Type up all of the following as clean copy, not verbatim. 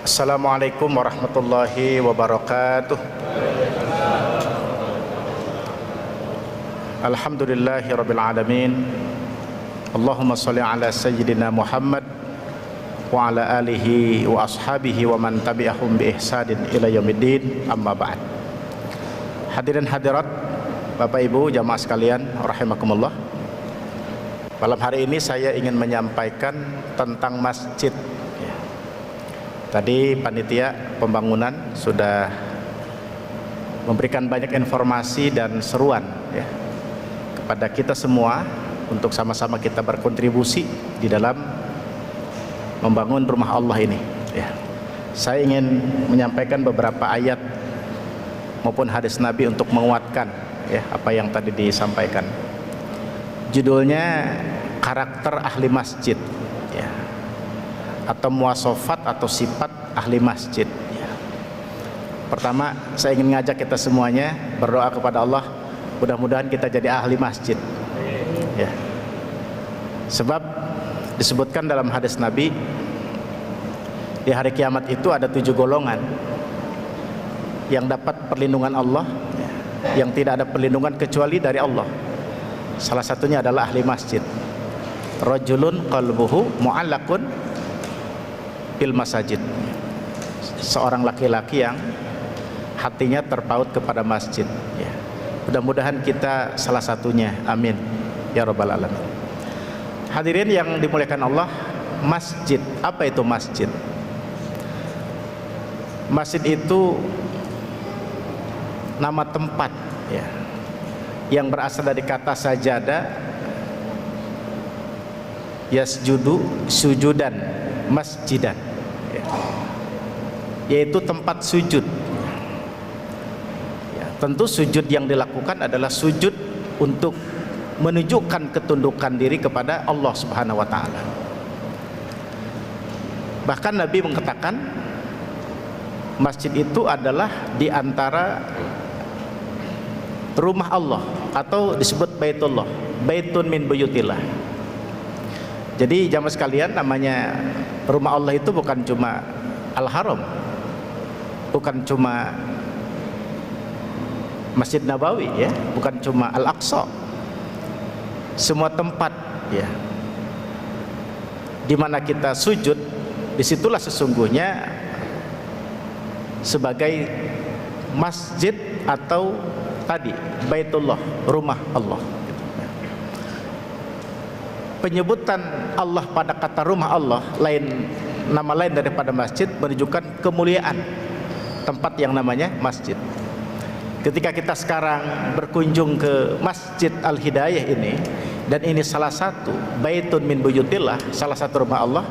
Assalamualaikum warahmatullahi wabarakatuh. Alhamdulillahi rabbil alamin. Allahumma salli ala sayyidina Muhammad wa ala alihi wa ashabihi wa man tabi'ahum bi ihsanin ila yaumiddin, amma ba'd. Hadirin hadirat, Bapak Ibu jamaah sekalian rahimakumullah. Malam hari ini saya ingin menyampaikan tentang masjid. Tadi panitia pembangunan sudah memberikan banyak informasi dan seruan ya, kepada kita semua untuk sama-sama kita berkontribusi di dalam membangun rumah Allah ini ya. Saya ingin menyampaikan beberapa ayat maupun hadis Nabi untuk menguatkan ya apa yang tadi disampaikan. Judulnya karakter ahli masjid ya, atau muwasafat atau sifat ahli masjid ya. Pertama, saya ingin ngajak kita semuanya berdoa kepada Allah, mudah-mudahan kita jadi ahli masjid ya. Sebab disebutkan dalam hadis Nabi, di hari kiamat itu ada 7 golongan yang dapat perlindungan Allah ya, yang tidak ada perlindungan kecuali dari Allah. Salah satunya adalah ahli masjid. Rajulun qalbuhu mu'allaqun bil masajid, seorang laki-laki yang hatinya terpaut kepada masjid ya. Mudah-mudahan kita salah satunya, amin ya rabbal alamin. Hadirin yang dimuliakan Allah, masjid, apa itu masjid? Masjid itu nama tempat ya, yang berasal dari kata sajada, yasjudu, sujudan, masjidan ya, yaitu tempat sujud ya. Tentu sujud yang dilakukan adalah sujud untuk menunjukkan ketundukan diri kepada Allah Subhanahu wa ta'ala. Bahkan Nabi mengatakan masjid itu adalah di antara rumah Allah, atau disebut baitullah, baitun min buyutillah. Jadi jamaah sekalian, namanya rumah Allah itu bukan cuma Al-Haram, bukan cuma Masjid Nabawi ya, bukan cuma Al-Aqsa. Semua tempat ya di mana kita sujud, disitulah sesungguhnya sebagai masjid atau tadi baitullah, rumah Allah. Penyebutan Allah pada kata rumah Allah, nama lain daripada masjid, menunjukkan kemuliaan tempat yang namanya masjid. Ketika kita sekarang berkunjung ke Masjid Al-Hidayah ini, dan ini salah satu baitun min buyutillah, salah satu rumah Allah,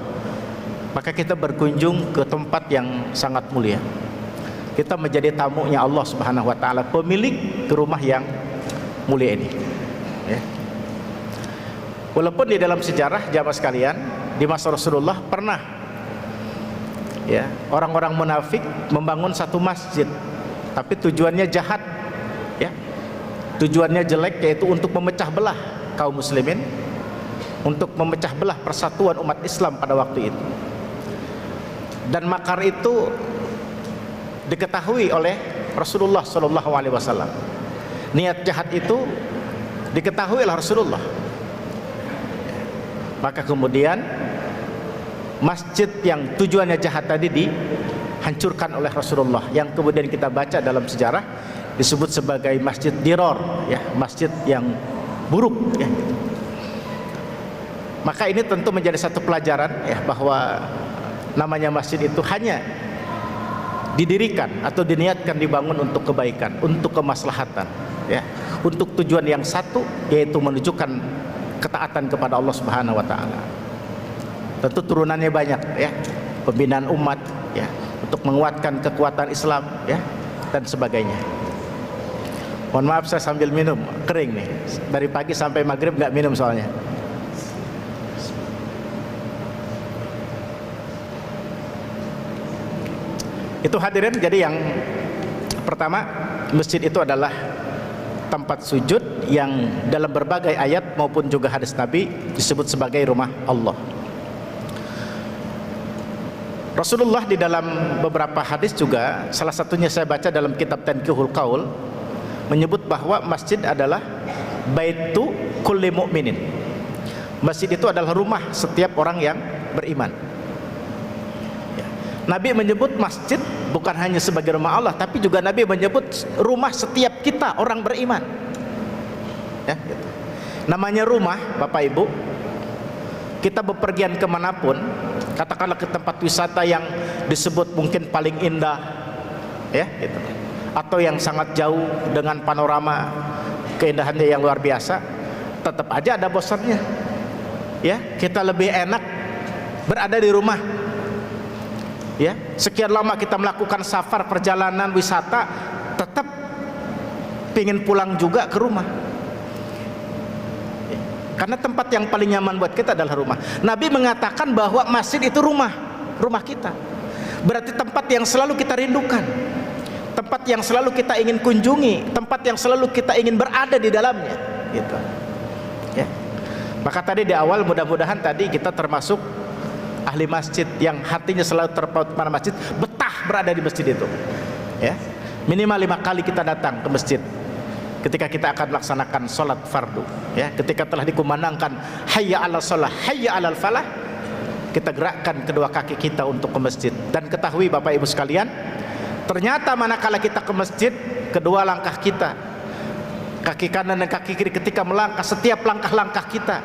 maka kita berkunjung ke tempat yang sangat mulia. Kita menjadi tamunya Allah Subhanahu wa ta'ala, pemilik ke rumah yang mulia ini ya. Walaupun di dalam sejarah jamaah sekalian, di masa Rasulullah pernah ya orang-orang munafik membangun satu masjid, tapi tujuannya jahat ya, tujuannya jelek, yaitu untuk memecah belah kaum muslimin, untuk memecah belah persatuan umat Islam pada waktu itu. Dan makar itu diketahui oleh Rasulullah SAW. Niat jahat itu diketahui oleh Rasulullah. Maka kemudian masjid yang tujuannya jahat tadi dihancurkan oleh Rasulullah, yang kemudian kita baca dalam sejarah disebut sebagai masjid Diror ya, masjid yang buruk ya. Maka ini tentu menjadi satu pelajaran ya, bahwa namanya masjid itu hanya didirikan atau diniatkan dibangun untuk kebaikan, untuk kemaslahatan ya, untuk tujuan yang satu, yaitu menunjukkan ketaatan kepada Allah Subhanahu wa ta'ala. Tentu turunannya banyak ya, pembinaan umat ya, untuk menguatkan kekuatan Islam ya, dan sebagainya. Mohon maaf saya sambil minum, kering nih, dari pagi sampai maghrib nggak minum soalnya. Itu hadirin, jadi yang pertama, masjid itu adalah tempat sujud yang dalam berbagai ayat maupun juga hadis Nabi disebut sebagai rumah Allah. Rasulullah di dalam beberapa hadis juga, salah satunya saya baca dalam kitab Tanqihul Qaul, menyebut bahwa masjid adalah baitu kulli mu'minin. Masjid itu adalah rumah setiap orang yang beriman. Nabi menyebut masjid bukan hanya sebagai rumah Allah, tapi juga Nabi menyebut rumah setiap kita orang beriman. Ya, gitu. Namanya rumah, Bapak Ibu, kita bepergian kemanapun, katakanlah ke tempat wisata yang disebut mungkin paling indah, ya, gitu, atau yang sangat jauh dengan panorama keindahannya yang luar biasa, tetap aja ada bosannya. Ya, kita lebih enak berada di rumah. Ya, sekian lama kita melakukan safar, perjalanan wisata, tetap pingin pulang juga ke rumah. Ya, karena tempat yang paling nyaman buat kita adalah rumah. Nabi mengatakan bahwa masjid itu rumah kita. Berarti tempat yang selalu kita rindukan, tempat yang selalu kita ingin kunjungi, tempat yang selalu kita ingin berada di dalamnya. Gitu. Ya. Maka tadi di awal mudah-mudahan tadi kita termasuk ahli masjid yang hatinya selalu terpaut pada masjid, betah berada di masjid itu. Ya, minimal 5 kali kita datang ke masjid ketika kita akan melaksanakan sholat fardu. Ya, ketika telah dikumandangkan hayya 'alal shalah, hayya 'alal falah, kita gerakkan kedua kaki kita untuk ke masjid. Dan ketahui Bapak Ibu sekalian, ternyata manakala kita ke masjid, kedua langkah kita, kaki kanan dan kaki kiri, ketika melangkah, setiap langkah-langkah kita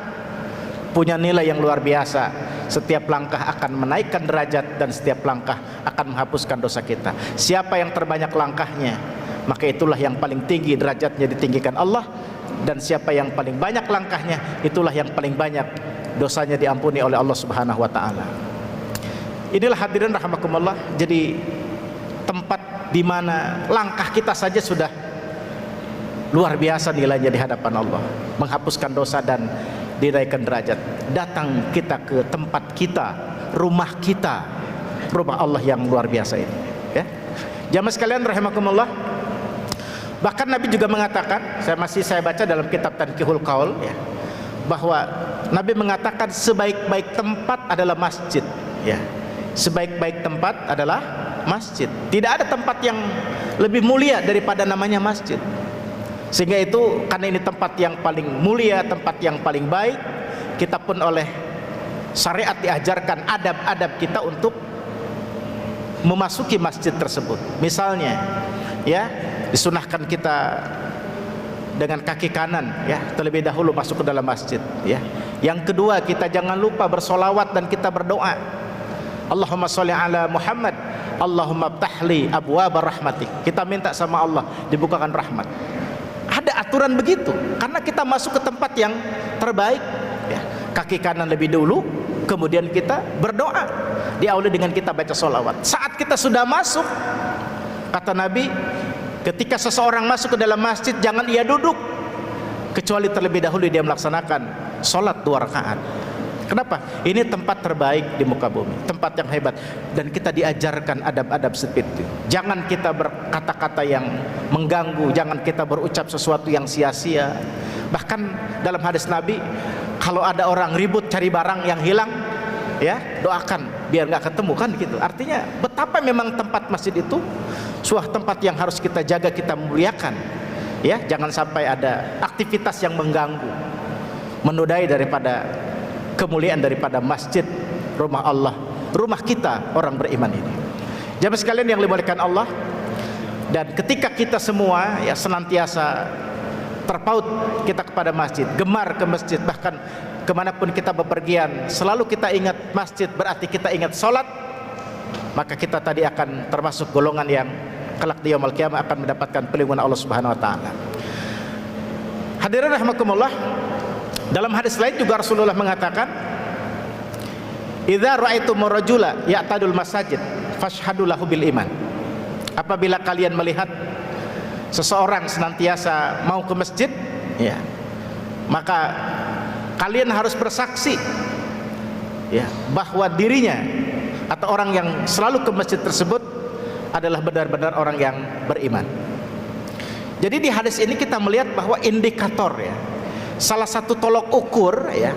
punya nilai yang luar biasa. Setiap langkah akan menaikkan derajat dan setiap langkah akan menghapuskan dosa kita. Siapa yang terbanyak langkahnya, maka itulah yang paling tinggi derajatnya ditinggikan Allah. Dan siapa yang paling banyak langkahnya, itulah yang paling banyak dosanya diampuni oleh Allah Subhanahu wa taala. Inilah hadirin rahimakumullah, jadi tempat di mana langkah kita saja sudah luar biasa nilainya di hadapan Allah, menghapuskan dosa dan dinaikkan derajat. Datang kita ke tempat kita, rumah kita, rumah Allah yang luar biasa ini. Ya, jamaah sekalian rahimakumullah. Bahkan Nabi juga mengatakan, saya baca dalam kitab Tanqihul Qaul, ya, bahwa Nabi mengatakan sebaik-baik tempat adalah masjid. Ya, sebaik-baik tempat adalah masjid. Tidak ada tempat yang lebih mulia daripada namanya masjid. Sehingga itu, karena ini tempat yang paling mulia, tempat yang paling baik, kita pun oleh syariat diajarkan adab-adab kita untuk memasuki masjid tersebut. Misalnya, ya, disunahkan kita dengan kaki kanan, ya, terlebih dahulu masuk ke dalam masjid. Ya. Yang kedua, kita jangan lupa bersolawat dan kita berdoa. Allahumma sholli ala Muhammad, Allahumma ftahli abwaaba rahmatik. Kita minta sama Allah dibukakan rahmat. Ada aturan begitu, karena kita masuk ke tempat yang terbaik. Ya, kaki kanan lebih dulu, kemudian kita berdoa. Diawali dengan kita baca sholawat. Saat kita sudah masuk, kata Nabi, ketika seseorang masuk ke dalam masjid, jangan ia duduk, kecuali terlebih dahulu dia melaksanakan sholat 2 rakaat. Kenapa? Ini tempat terbaik di muka bumi, tempat yang hebat, dan kita diajarkan adab-adab seperti itu. Jangan kita berkata-kata yang mengganggu, jangan kita berucap sesuatu yang sia-sia. Bahkan dalam hadis Nabi, kalau ada orang ribut cari barang yang hilang, ya, doakan biar nggak ketemu, kan gitu. Artinya betapa memang tempat masjid itu suatu tempat yang harus kita jaga, kita muliakan. Ya, jangan sampai ada aktivitas yang mengganggu, menodai daripada kemuliaan daripada masjid, rumah Allah, rumah kita orang beriman ini. Jamaah sekalian yang dimuliakan Allah, dan ketika kita semua, ya, senantiasa terpaut kita kepada masjid, gemar ke masjid, bahkan kemanapun kita bepergian selalu kita ingat masjid, berarti kita ingat sholat, maka kita tadi akan termasuk golongan yang kelak di yaumul qiyamah akan mendapatkan perlindungan Allah Subhanahu wa taala. Hadirin rahimakumullah, dalam hadis lain juga Rasulullah mengatakan, idza ra'aitumur rajula ya'tadul masajid fashhadu lahu bil iman. Apabila kalian melihat seseorang senantiasa mau ke masjid, ya, maka kalian harus bersaksi, ya, bahwa dirinya atau orang yang selalu ke masjid tersebut adalah benar-benar orang yang beriman. Jadi di hadis ini kita melihat bahwa indikator, ya, salah satu tolok ukur, ya,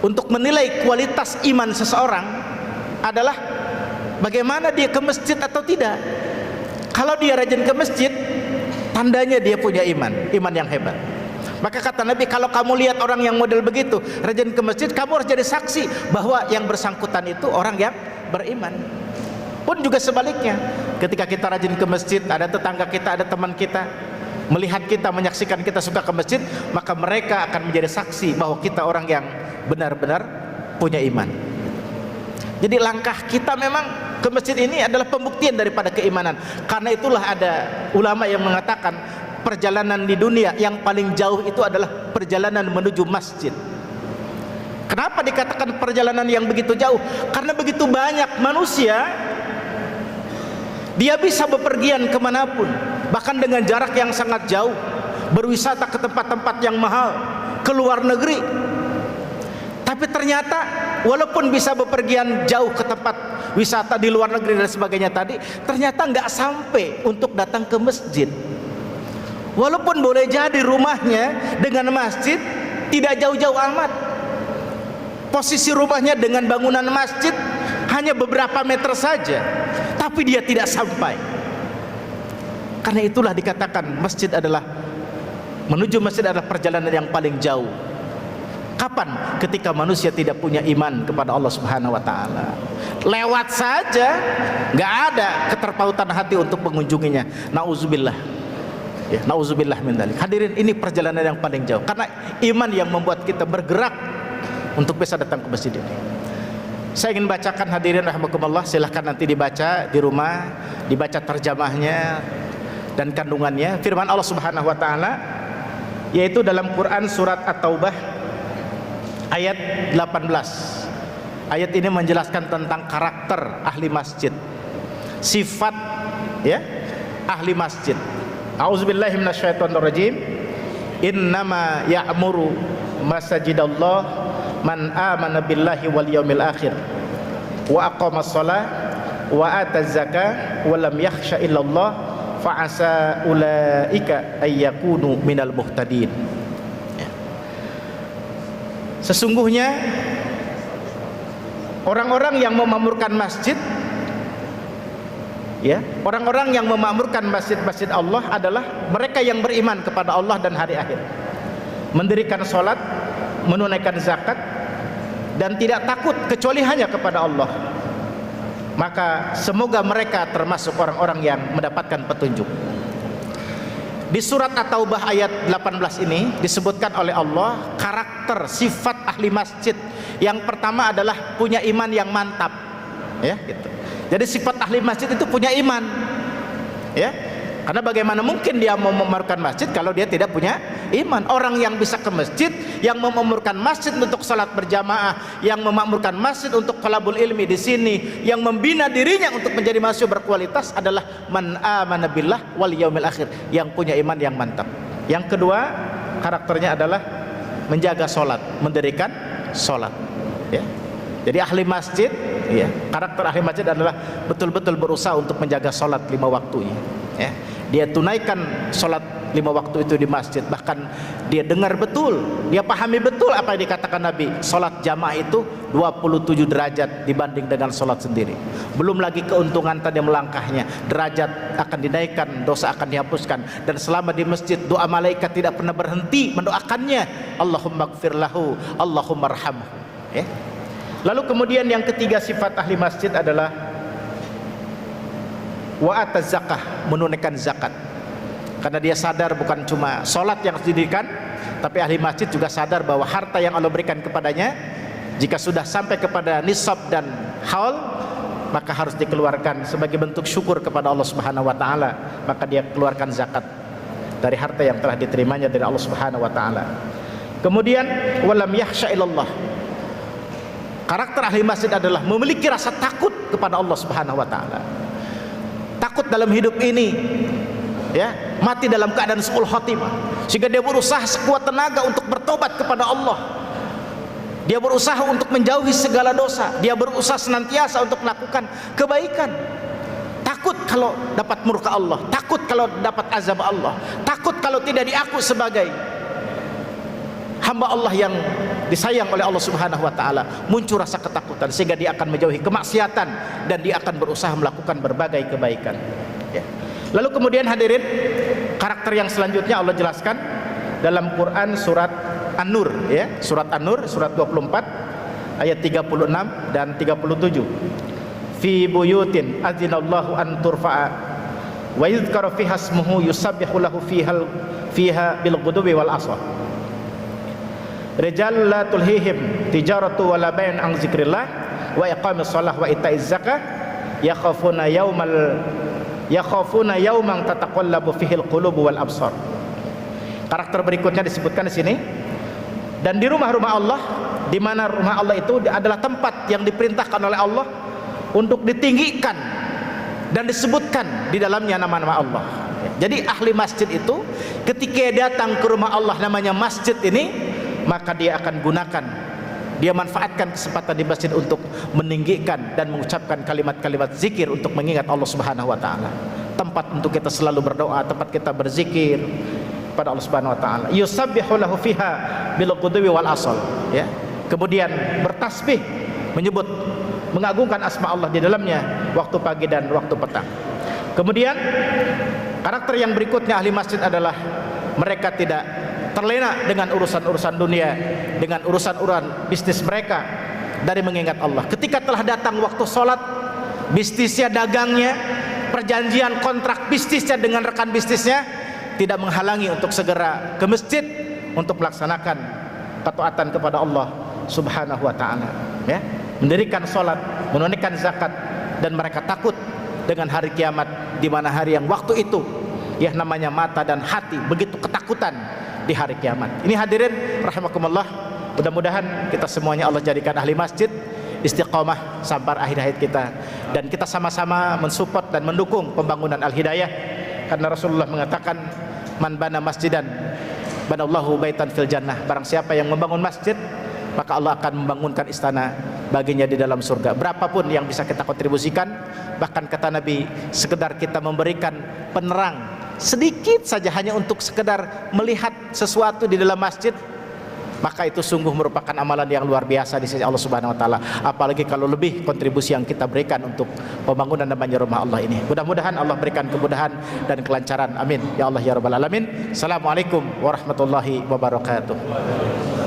untuk menilai kualitas iman seseorang adalah bagaimana dia ke masjid atau tidak. Kalau dia rajin ke masjid, tandanya dia punya iman yang hebat. Maka kata Nabi, kalau kamu lihat orang yang model begitu, rajin ke masjid, kamu harus jadi saksi bahwa yang bersangkutan itu orang yang beriman. Pun juga sebaliknya, ketika kita rajin ke masjid, ada tetangga kita, ada teman kita, melihat kita, menyaksikan kita suka ke masjid, maka mereka akan menjadi saksi bahwa kita orang yang benar-benar punya iman. Jadi langkah kita memang ke masjid ini adalah pembuktian daripada keimanan. Karena itulah ada ulama yang mengatakan perjalanan di dunia yang paling jauh itu adalah perjalanan menuju masjid. Kenapa dikatakan perjalanan yang begitu jauh? Karena begitu banyak manusia, dia bisa bepergian kemanapun, bahkan dengan jarak yang sangat jauh, berwisata ke tempat-tempat yang mahal, ke luar negeri. Tapi ternyata walaupun bisa bepergian jauh ke tempat wisata di luar negeri dan sebagainya tadi, ternyata nggak sampai untuk datang ke masjid. Walaupun boleh jadi rumahnya dengan masjid tidak jauh-jauh amat, posisi rumahnya dengan bangunan masjid hanya beberapa meter saja, tapi dia tidak sampai. Karena itulah dikatakan masjid adalah, menuju masjid adalah perjalanan yang paling jauh. Kapan? Ketika manusia tidak punya iman kepada Allah Subhanahu wa taala. Lewat saja, nggak ada keterpautan hati untuk mengunjunginya. Nauzubillah. Ya, nauzubillah min dzalik. Hadirin, ini perjalanan yang paling jauh. Karena iman yang membuat kita bergerak untuk bisa datang ke masjid ini. Saya ingin bacakan, hadirin rahimakumullah, silahkan nanti dibaca di rumah, dibaca terjemahnya dan kandungannya. Firman Allah Subhanahu wa taala yaitu dalam Quran surat At-Taubah ayat 18. Ayat ini menjelaskan tentang karakter ahli masjid, sifat ya ahli masjid. A'udzubillahi minasyaitonirrajim. Innama ya'muru masajidallah man amana billahi wal yaumil akhir wa aqamas shalah wa ataz zakah wa lam yakhsha illallah fa asa ulaika ay yakunu minal muhtadin. Sesungguhnya orang-orang yang memakmurkan masjid, ya, orang-orang yang memakmurkan masjid-masjid Allah adalah mereka yang beriman kepada Allah dan hari akhir, mendirikan sholat, menunaikan zakat, dan tidak takut kecuali hanya kepada Allah. Maka semoga mereka termasuk orang-orang yang mendapatkan petunjuk. Di surat At-Taubah ayat 18 ini disebutkan oleh Allah karakter sifat ahli masjid. Yang pertama adalah punya iman yang mantap, ya gitu. Jadi sifat ahli masjid itu punya iman, ya. Karena bagaimana mungkin dia mau memakmurkan masjid kalau dia tidak punya iman? Orang yang bisa ke masjid, yang memakmurkan masjid untuk salat berjamaah, yang memakmurkan masjid untuk thalabul ilmi di sini, yang membina dirinya untuk menjadi mahasiswa berkualitas adalah man amana billah wal yaumil akhir, yang punya iman yang mantap. Yang kedua, karakternya adalah menjaga salat, mendirikan salat, ya. Jadi ahli masjid, ya, karakter ahli masjid adalah betul-betul berusaha untuk menjaga salat 5 waktu, ya. Dia tunaikan salat 5 waktu itu di masjid, bahkan dia dengar betul, dia pahami betul apa yang dikatakan Nabi. Salat jamaah itu 27 derajat dibanding dengan salat sendiri. Belum lagi keuntungan tadi melangkahnya, derajat akan dinaikkan, dosa akan dihapuskan, dan selama di masjid doa malaikat tidak pernah berhenti mendoakannya. Allahumma gfir lahu, Allahumma arhamhu, ya. Lalu kemudian yang ketiga sifat ahli masjid adalah wa ataz zakah, menunaikan zakat. Karena dia sadar bukan cuma sholat yang harus didirikan, tapi ahli masjid juga sadar bahwa harta yang Allah berikan kepadanya, jika sudah sampai kepada nisab dan haul, maka harus dikeluarkan sebagai bentuk syukur kepada Allah Subhanahu wa taala. Maka dia keluarkan zakat dari harta yang telah diterimanya dari Allah Subhanahu wa taala. Kemudian walam yakhsha illallah. Karakter ahli masjid adalah memiliki rasa takut kepada Allah Subhanahu wa taala. Takut dalam hidup ini, ya, mati dalam keadaan su'ul khotimah, sehingga dia berusaha sekuat tenaga untuk bertobat kepada Allah. Dia berusaha untuk menjauhi segala dosa. Dia berusaha senantiasa untuk melakukan kebaikan. Takut kalau dapat murka Allah, takut kalau dapat azab Allah, takut kalau tidak diaku sebagai hamba Allah yang disayang oleh Allah Subhanahu wa taala, muncul rasa ketakutan sehingga dia akan menjauhi kemaksiatan dan dia akan berusaha melakukan berbagai kebaikan. Ya. Lalu kemudian hadirin, karakter yang selanjutnya Allah jelaskan dalam Quran surat An-Nur, ya, surat An-Nur surat 24 ayat 36 dan 37. Fi buyutin adzinallahu an turfa'a wa yuzkara fiha ismuhu yusabbihu lahu fiha bil ghudubi wal asal. Rijal la tulhihim tijaratu wala bai'un an zikrillah wa iqamis shalah wa ita'iz zakah yakhafuna yawman tataqallabu fihi al-qulubu wal absar. Karakter berikutnya disebutkan di sini. Dan di rumah-rumah Allah, di mana rumah Allah itu adalah tempat yang diperintahkan oleh Allah untuk ditinggikan dan disebutkan di dalamnya nama-nama Allah. Jadi ahli masjid itu ketika datang ke rumah Allah namanya masjid ini, maka dia akan gunakan, dia manfaatkan kesempatan di masjid untuk meninggikan dan mengucapkan kalimat-kalimat zikir untuk mengingat Allah Subhanahu wa taala. Tempat untuk kita selalu berdoa, tempat kita berzikir pada Allah Subhanahu wa taala. Yusabbihu lahu fiha bil ghudwi wal asal, ya. Kemudian bertasbih, menyebut, mengagungkan asma Allah di dalamnya waktu pagi dan waktu petang. Kemudian karakter yang berikutnya ahli masjid adalah mereka tidak terlena dengan urusan-urusan dunia, dengan urusan-urusan bisnis mereka dari mengingat Allah. Ketika telah datang waktu sholat, bisnisnya, dagangnya, perjanjian kontrak bisnisnya dengan rekan bisnisnya tidak menghalangi untuk segera ke masjid untuk melaksanakan ketaatan kepada Allah Subhanahu wa taala, ya. Mendirikan sholat, menunaikan zakat, dan mereka takut dengan hari kiamat, di mana hari yang waktu itu, ya, namanya mata dan hati begitu ketakutan di hari kiamat. Ini hadirin rahimakumullah, mudah-mudahan kita semuanya Allah jadikan ahli masjid, istiqomah sabar akhir hayat kita, dan kita sama-sama mensupport dan mendukung pembangunan Al-Hidayah, karena Rasulullah mengatakan, man bana masjidan banallahu baitan fil jannah. Barang siapa yang membangun masjid, maka Allah akan membangunkan istana baginya di dalam surga. Berapapun yang bisa kita kontribusikan, bahkan kata Nabi, sekedar kita memberikan penerang sedikit saja hanya untuk sekedar melihat sesuatu di dalam masjid, maka itu sungguh merupakan amalan yang luar biasa di sisi Allah Subhanahu wa taala. Apalagi kalau lebih kontribusi yang kita berikan untuk pembangunan namanya rumah Allah ini. Mudah-mudahan Allah berikan kemudahan dan kelancaran. Amin ya Allah ya rabbal alamin. Assalamualaikum warahmatullahi wabarakatuh.